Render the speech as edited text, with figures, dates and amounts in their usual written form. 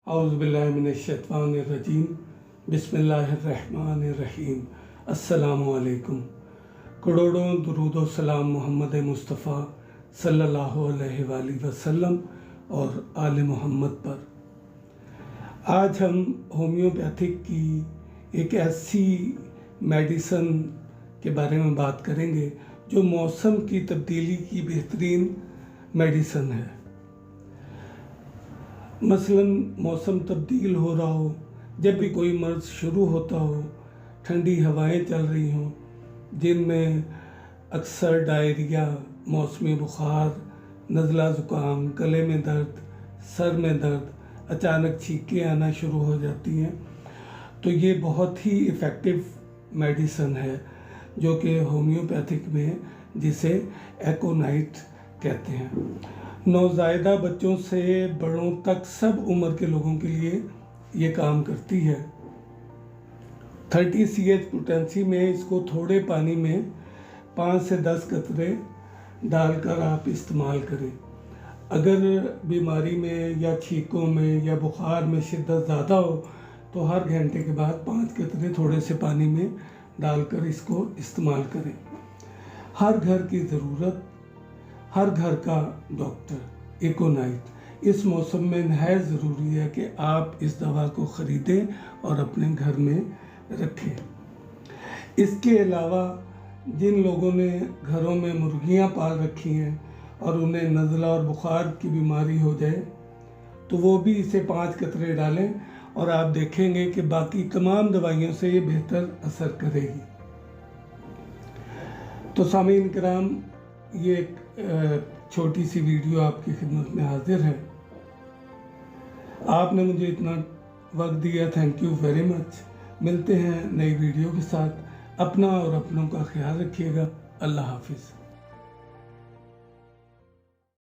औज़ुबिल्लाहिमिनश्शैतानिर्रजीम बिस्मिल्लाहिर्रहमानिर्रहीम। अस्सलामु अलैकुम। करोड़ों दुरूद व सलाम मोहम्मद मुस्तफ़ा सल्लल्लाहु अलैहि वसल्लम और आले मोहम्मद पर। आज हम होम्योपैथिक की एक ऐसी मेडिसन के बारे में बात करेंगे जो मौसम की तब्दीली की बेहतरीन मेडिसन है। मसलन मौसम तब्दील हो रहा हो, जब भी कोई मर्ज़ शुरू होता हो, ठंडी हवाएं चल रही हों जिनमें अक्सर डायरिया, मौसमी बुखार, नज़ला ज़ुकाम, गले में दर्द, सर में दर्द, अचानक छींकें आना शुरू हो जाती हैं, तो ये बहुत ही इफ़ेक्टिव मेडिसन है जो कि होम्योपैथिक में जिसे एकोनाइट कहते हैं। नौज़ायदा बच्चों से बड़ों तक सब उम्र के लोगों के लिए ये काम करती है। 30 CH पोटेंसी में इसको थोड़े पानी में 5 से 10 कतरे डालकर आप इस्तेमाल करें। अगर बीमारी में या छींकों में या बुखार में शिद्दत ज़्यादा हो तो हर घंटे के बाद 5 कतरे थोड़े से पानी में डालकर इसको इस्तेमाल करें। हर घर की ज़रूरत, हर घर का डॉक्टर। एकोनाइट इस मौसम में नहायत ज़रूरी है कि आप इस दवा को ख़रीदें और अपने घर में रखें। इसके अलावा जिन लोगों ने घरों में मुर्गियां पाल रखी हैं और उन्हें नज़ला और बुखार की बीमारी हो जाए तो वो भी इसे 5 कतरे डालें और आप देखेंगे कि बाकी तमाम दवाइयों से ये बेहतर असर करेगी। तो सामीन किराम, ये एक छोटी सी वीडियो आपकी खिदमत में हाजिर है। आपने मुझे इतना वक्त दिया, थैंक यू वेरी मच। मिलते हैं नई वीडियो के साथ। अपना और अपनों का ख्याल रखिएगा। अल्लाह हाफिज़।